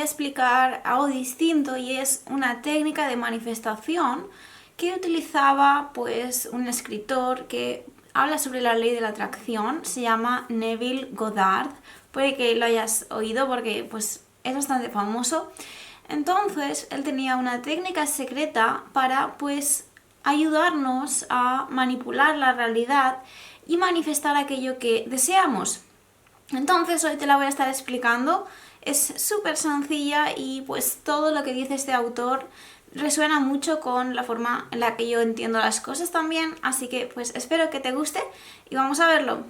voy a explicar algo distinto y es una técnica de manifestación que utilizaba pues un escritor que habla sobre la ley de la atracción, se llama Neville Goddard. Puede que lo hayas oído porque pues es bastante famoso. Entonces él tenía una técnica secreta para pues ayudarnos a manipular la realidad y manifestar aquello que deseamos. Entonces hoy te la voy a estar explicando. Es súper sencilla y pues todo lo que dice este autor resuena mucho con la forma en la que yo entiendo las cosas también, así que pues espero que te guste y vamos a verlo.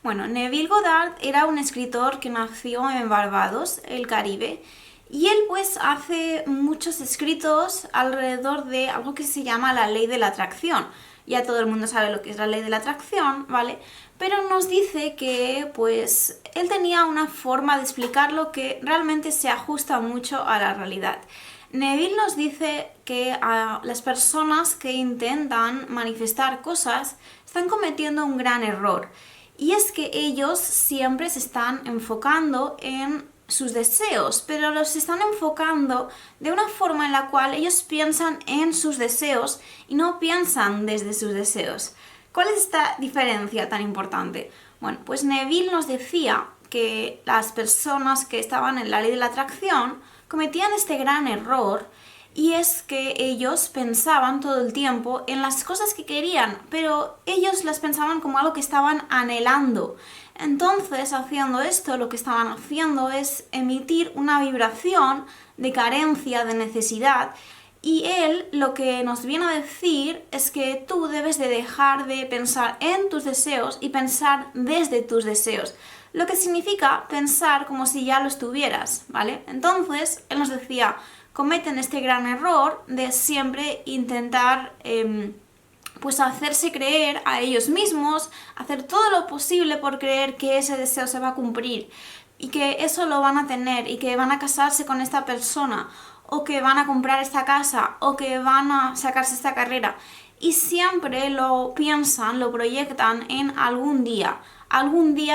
Bueno, Neville Goddard era un escritor que nació en Barbados, el Caribe, y él pues hace muchos escritos alrededor de algo que se llama la ley de la atracción. Ya todo el mundo sabe lo que es la ley de la atracción, ¿vale? Pero nos dice que pues él tenía una forma de explicarlo que realmente se ajusta mucho a la realidad. Neville nos dice que a las personas que intentan manifestar cosas están cometiendo un gran error. Y es que ellos siempre se están enfocando en sus deseos, pero los están enfocando de una forma en la cual ellos piensan en sus deseos y no piensan desde sus deseos. ¿Cuál es esta diferencia tan importante? Bueno, pues Neville nos decía que las personas que estaban en la ley de la atracción cometían este gran error, y es que ellos pensaban todo el tiempo en las cosas que querían, pero ellos las pensaban como algo que estaban anhelando. Entonces, haciendo esto, lo que estaban haciendo es emitir una vibración de carencia, de necesidad, y él lo que nos viene a decir es que tú debes de dejar de pensar en tus deseos y pensar desde tus deseos, lo que significa pensar como si ya los tuvieras, ¿vale? Entonces, él nos decía, cometen este gran error de siempre intentar pues hacerse creer a ellos mismos, hacer todo lo posible por creer que ese deseo se va a cumplir y que eso lo van a tener y que van a casarse con esta persona o que van a comprar esta casa o que van a sacarse esta carrera, y siempre lo piensan, lo proyectan en algún día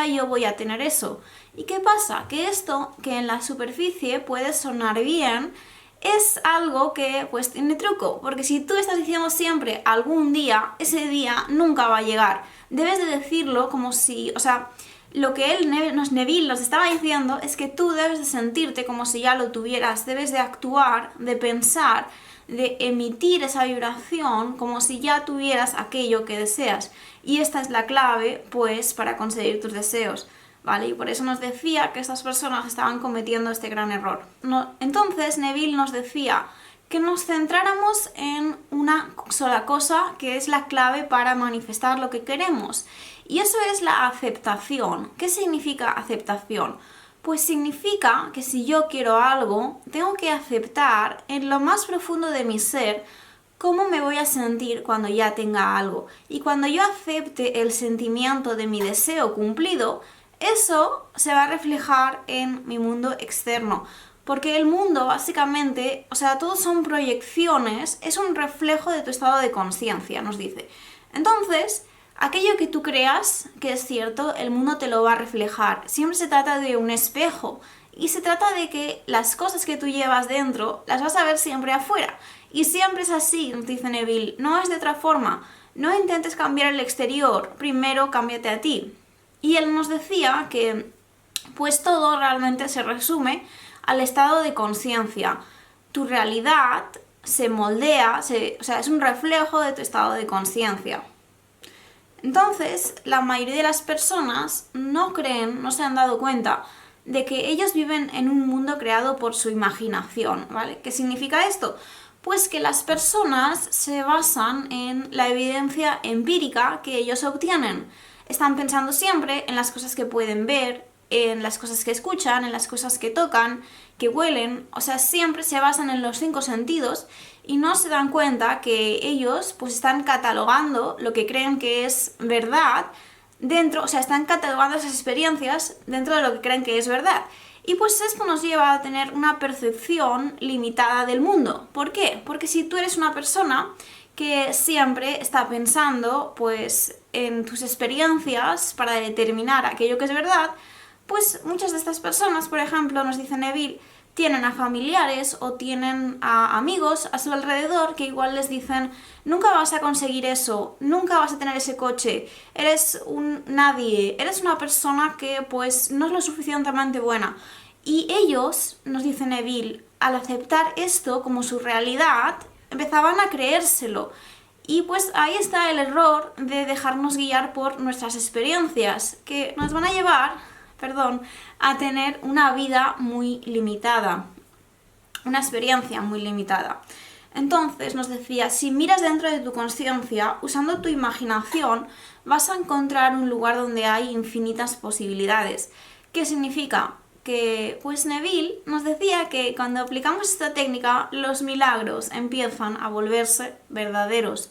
yo voy a tener eso. ¿Y qué pasa? Que esto, que en la superficie puede sonar bien, es algo que pues tiene truco, porque si tú estás diciendo siempre algún día, ese día nunca va a llegar. Debes de decirlo como si, lo que Neville nos estaba diciendo es que tú debes de sentirte como si ya lo tuvieras, debes de actuar, de pensar, de emitir esa vibración como si ya tuvieras aquello que deseas. Y esta es la clave, pues, para conseguir tus deseos, ¿vale? Y por eso nos decía que estas personas estaban cometiendo este gran error. Entonces, Neville nos decía que nos centráramos en una sola cosa, que es la clave para manifestar lo que queremos. Y eso es la aceptación. ¿Qué significa aceptación? Pues significa que si yo quiero algo, tengo que aceptar en lo más profundo de mi ser cómo me voy a sentir cuando ya tenga algo. Y cuando yo acepte el sentimiento de mi deseo cumplido, eso se va a reflejar en mi mundo externo. Porque el mundo, básicamente, todos son proyecciones, es un reflejo de tu estado de conciencia, nos dice. Entonces, aquello que tú creas que es cierto, el mundo te lo va a reflejar. Siempre se trata de un espejo. Y se trata de que las cosas que tú llevas dentro las vas a ver siempre afuera. Y siempre es así, nos dice Neville. No es de otra forma. No intentes cambiar el exterior. Primero, cámbiate a ti. Y él nos decía que pues todo realmente se resume al estado de conciencia. Tu realidad se moldea, es un reflejo de tu estado de conciencia. Entonces, la mayoría de las personas no se han dado cuenta de que ellos viven en un mundo creado por su imaginación, ¿vale? ¿Qué significa esto? Pues que las personas se basan en la evidencia empírica que ellos obtienen. Están pensando siempre en las cosas que pueden ver, en las cosas que escuchan, en las cosas que tocan, que huelen, siempre se basan en los 5 sentidos y no se dan cuenta que ellos pues están catalogando lo que creen que es verdad dentro, están catalogando esas experiencias dentro de lo que creen que es verdad. Y pues esto nos lleva a tener una percepción limitada del mundo. ¿Por qué? Porque si tú eres una persona que siempre está pensando pues en tus experiencias para determinar aquello que es verdad, pues muchas de estas personas, por ejemplo, nos dice Neville, tienen a familiares o tienen a amigos a su alrededor que igual les dicen: nunca vas a conseguir eso, nunca vas a tener ese coche, eres un nadie, eres una persona que pues no es lo suficientemente buena. Y ellos, nos dice Neville, al aceptar esto como su realidad, empezaban a creérselo. Y pues ahí está el error de dejarnos guiar por nuestras experiencias, que nos van a llevar, a tener una vida muy limitada, una experiencia muy limitada. Entonces nos decía, si miras dentro de tu consciencia, usando tu imaginación, vas a encontrar un lugar donde hay infinitas posibilidades. ¿Qué significa? Que pues Neville nos decía que cuando aplicamos esta técnica, los milagros empiezan a volverse verdaderos.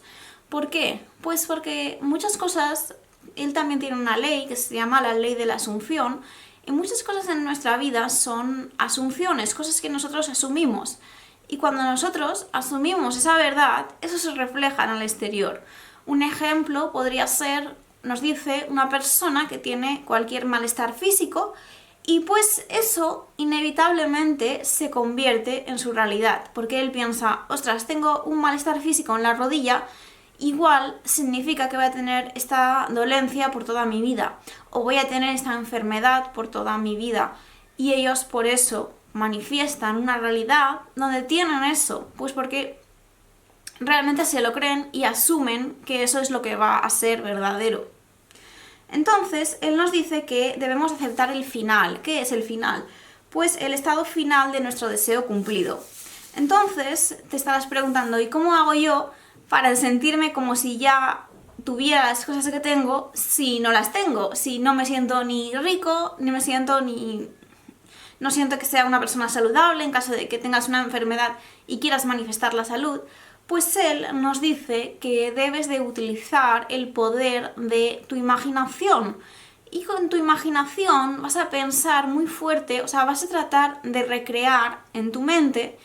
¿Por qué? Pues porque muchas cosas, él también tiene una ley que se llama la ley de la asunción, y muchas cosas en nuestra vida son asunciones, cosas que nosotros asumimos. Y cuando nosotros asumimos esa verdad, eso se refleja en el exterior. Un ejemplo podría ser, nos dice, una persona que tiene cualquier malestar físico, y pues eso inevitablemente se convierte en su realidad, porque él piensa: ostras, tengo un malestar físico en la rodilla, igual significa que voy a tener esta dolencia por toda mi vida, o voy a tener esta enfermedad por toda mi vida. Y ellos por eso manifiestan una realidad donde tienen eso, pues porque realmente se lo creen y asumen que eso es lo que va a ser verdadero. Entonces, él nos dice que debemos aceptar el final. ¿Qué es el final? Pues el estado final de nuestro deseo cumplido. Entonces, te estarás preguntando: ¿y cómo hago yo para sentirme como si ya tuviera las cosas que tengo si no las tengo? Si no me siento ni rico, no siento que sea una persona saludable en caso de que tengas una enfermedad y quieras manifestar la salud. Pues él nos dice que debes de utilizar el poder de tu imaginación. Y con tu imaginación vas a pensar muy fuerte, o sea, vas a tratar de recrear en tu mente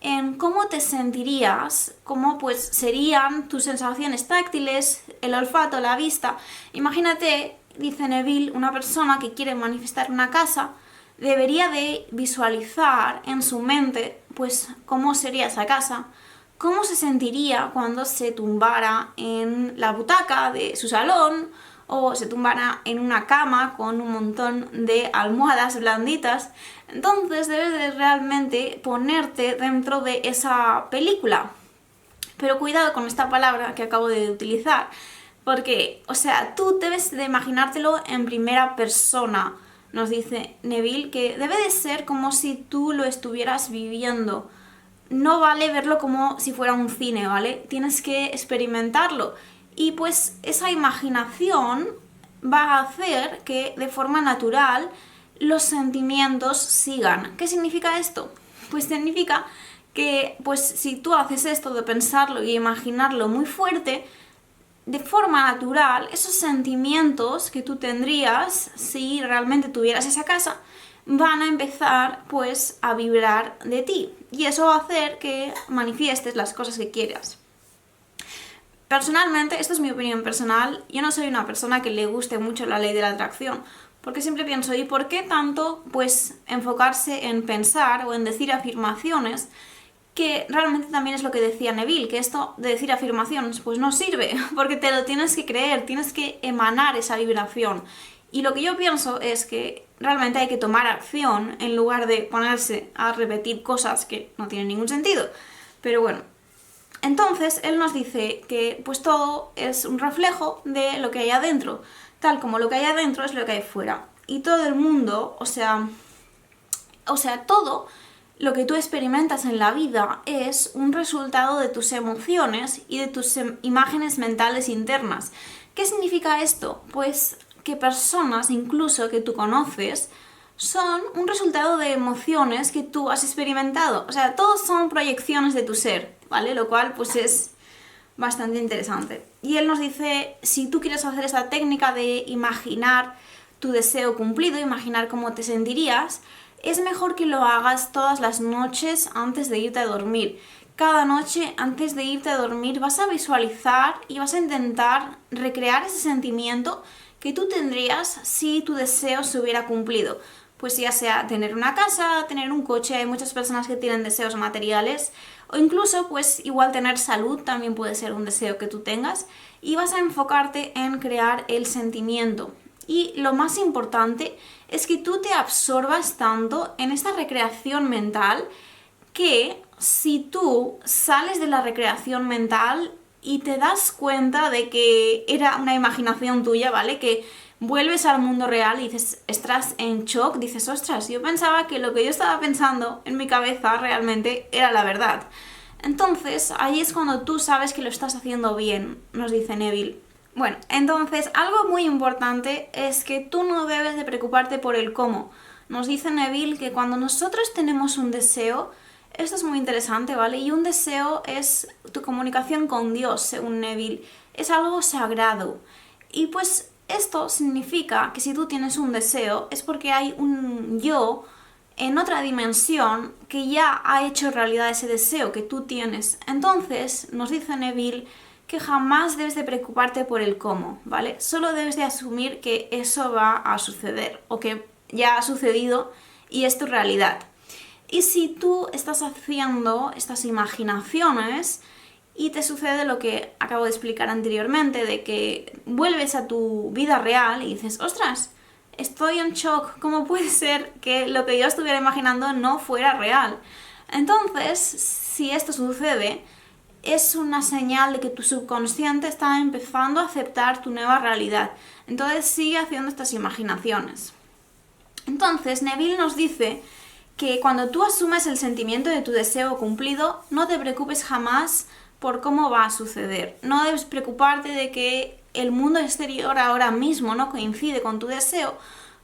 en cómo te sentirías, cómo pues serían tus sensaciones táctiles, el olfato, la vista. Imagínate, dice Neville, una persona que quiere manifestar una casa, debería de visualizar en su mente pues cómo sería esa casa, cómo se sentiría cuando se tumbara en la butaca de su salón o se tumbara en una cama con un montón de almohadas blanditas. Entonces debes de realmente ponerte dentro de esa película. Pero cuidado con esta palabra que acabo de utilizar, porque, o sea, tú debes de imaginártelo en primera persona. Nos dice Neville que debe de ser como si tú lo estuvieras viviendo. No vale verlo como si fuera un cine, ¿vale? Tienes que experimentarlo. Y pues esa imaginación va a hacer que de forma natural los sentimientos sigan. ¿Qué significa esto? Pues significa que pues si tú haces esto de pensarlo y imaginarlo muy fuerte, de forma natural esos sentimientos que tú tendrías si realmente tuvieras esa casa van a empezar pues a vibrar de ti, y eso va a hacer que manifiestes las cosas que quieras. Personalmente, esto es mi opinión personal, yo no soy una persona que le guste mucho la ley de la atracción, porque siempre pienso: ¿y por qué tanto pues enfocarse en pensar o en decir afirmaciones? Que realmente también es lo que decía Neville, que esto de decir afirmaciones pues no sirve, porque te lo tienes que creer, tienes que emanar esa vibración. Y lo que yo pienso es que realmente hay que tomar acción en lugar de ponerse a repetir cosas que no tienen ningún sentido. Pero bueno, entonces él nos dice que pues todo es un reflejo de lo que hay adentro, tal como lo que hay adentro es lo que hay fuera. Y todo el mundo, o sea, todo lo que tú experimentas en la vida es un resultado de tus emociones y de tus imágenes mentales internas. ¿Qué significa esto? Pues que personas incluso que tú conoces son un resultado de emociones que tú has experimentado. O sea, todos son proyecciones de tu ser, ¿vale? Lo cual pues es bastante interesante. Y él nos dice, si tú quieres hacer esta técnica de imaginar tu deseo cumplido, imaginar cómo te sentirías, es mejor que lo hagas todas las noches antes de irte a dormir. Cada noche antes de irte a dormir vas a visualizar y vas a intentar recrear ese sentimiento que tú tendrías si tu deseo se hubiera cumplido. pues ya sea tener una casa, tener un coche, hay muchas personas que tienen deseos materiales, o incluso pues igual tener salud también puede ser un deseo que tú tengas, y vas a enfocarte en crear el sentimiento. Y lo más importante es que tú te absorbas tanto en esta recreación mental que si tú sales de la recreación mental y te das cuenta de que era una imaginación tuya, ¿vale? Que vuelves al mundo real y dices, estás en shock, dices, ostras, yo pensaba que lo que yo estaba pensando en mi cabeza realmente era la verdad. Entonces, ahí es cuando tú sabes que lo estás haciendo bien, nos dice Neville. Bueno, entonces, algo muy importante es que tú no debes de preocuparte por el cómo. Nos dice Neville que cuando nosotros tenemos un deseo, esto es muy interesante, ¿vale? Y un deseo es tu comunicación con Dios, según Neville. Es algo sagrado. Y pues esto significa que si tú tienes un deseo es porque hay un yo en otra dimensión que ya ha hecho realidad ese deseo que tú tienes. Entonces, nos dice Neville que jamás debes de preocuparte por el cómo, ¿vale? Solo debes de asumir que eso va a suceder o que ya ha sucedido y es tu realidad. Y si tú estás haciendo estas imaginaciones y te sucede lo que acabo de explicar anteriormente, de que vuelves a tu vida real y dices, ostras, estoy en shock, ¿cómo puede ser que lo que yo estuviera imaginando no fuera real? Entonces, si esto sucede, es una señal de que tu subconsciente está empezando a aceptar tu nueva realidad. Entonces sigue haciendo estas imaginaciones. Entonces, Neville nos dice que cuando tú asumes el sentimiento de tu deseo cumplido, no te preocupes jamás por cómo va a suceder. No debes preocuparte de que el mundo exterior ahora mismo no coincide con tu deseo,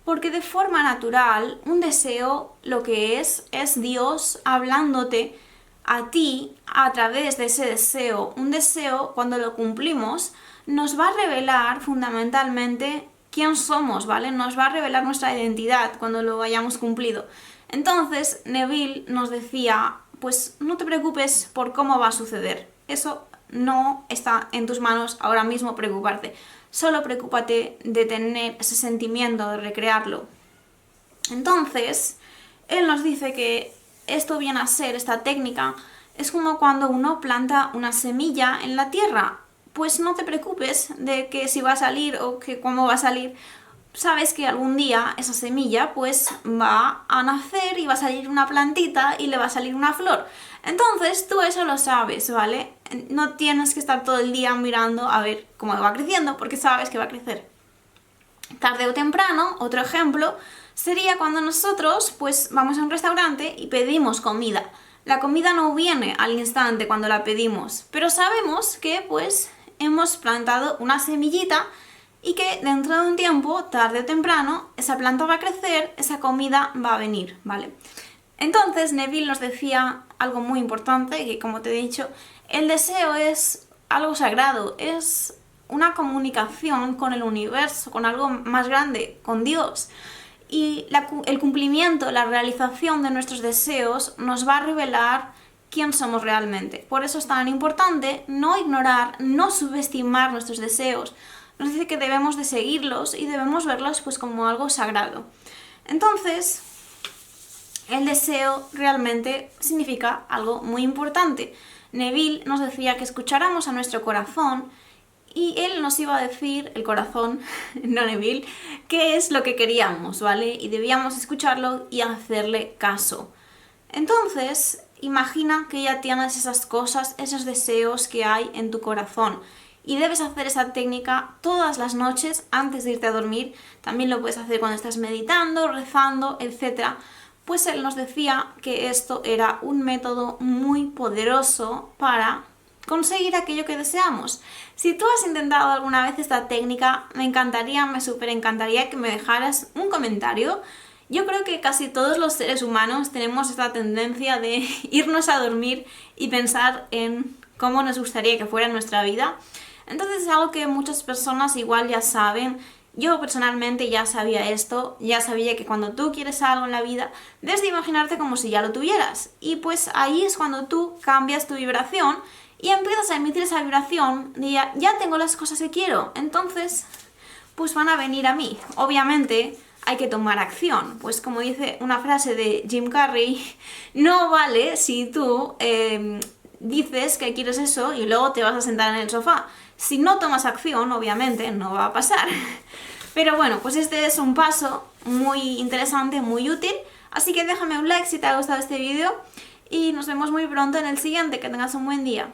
porque de forma natural un deseo lo que es Dios hablándote a ti a través de ese deseo. Un deseo, cuando lo cumplimos, nos va a revelar fundamentalmente quién somos, ¿vale? Nos va a revelar nuestra identidad cuando lo hayamos cumplido. Entonces, Neville nos decía, pues no te preocupes por cómo va a suceder. Eso no está en tus manos ahora mismo preocuparte. Solo preocúpate de tener ese sentimiento, de recrearlo. Entonces, él nos dice que esto viene a ser, esta técnica, es como cuando uno planta una semilla en la tierra. Pues no te preocupes de que si va a salir o que cómo va a salir. Sabes que algún día esa semilla pues va a nacer y va a salir una plantita y le va a salir una flor. Entonces tú eso lo sabes, ¿vale? No tienes que estar todo el día mirando a ver cómo va creciendo porque sabes que va a crecer. Tarde o temprano, otro ejemplo, sería cuando nosotros pues vamos a un restaurante y pedimos comida. La comida no viene al instante cuando la pedimos, pero sabemos que pues hemos plantado una semillita y que dentro de un tiempo, tarde o temprano, esa planta va a crecer, esa comida va a venir, ¿vale? Entonces Neville nos decía algo muy importante, que como te he dicho, el deseo es algo sagrado, es una comunicación con el universo, con algo más grande, con Dios. Y el cumplimiento, la realización de nuestros deseos nos va a revelar quién somos realmente. Por eso es tan importante no ignorar, no subestimar nuestros deseos. Nos dice que debemos de seguirlos y debemos verlos pues como algo sagrado. Entonces, el deseo realmente significa algo muy importante. Neville nos decía que escucháramos a nuestro corazón y él nos iba a decir, el corazón, no Neville, qué es lo que queríamos, ¿vale? Y debíamos escucharlo y hacerle caso. Entonces, imagina que ya tienes esas cosas, esos deseos que hay en tu corazón. Y debes hacer esa técnica todas las noches antes de irte a dormir. También lo puedes hacer cuando estás meditando, rezando, etc. Pues él nos decía que esto era un método muy poderoso para conseguir aquello que deseamos. Si tú has intentado alguna vez esta técnica, me súper encantaría que me dejaras un comentario. Yo creo que casi todos los seres humanos tenemos esta tendencia de irnos a dormir y pensar en cómo nos gustaría que fuera nuestra vida. Entonces es algo que muchas personas igual ya saben. Yo personalmente ya sabía esto, ya sabía que cuando tú quieres algo en la vida, debes de imaginarte como si ya lo tuvieras. Y pues ahí es cuando tú cambias tu vibración y empiezas a emitir esa vibración de ya tengo las cosas que quiero. Entonces, pues van a venir a mí. Obviamente, hay que tomar acción. Pues como dice una frase de Jim Carrey, no vale si tú dices que quieres eso y luego te vas a sentar en el sofá. Si no tomas acción, obviamente no va a pasar. Pero bueno, pues este es un paso muy interesante, muy útil. Así que déjame un like si te ha gustado este vídeo y nos vemos muy pronto en el siguiente. Que tengas un buen día.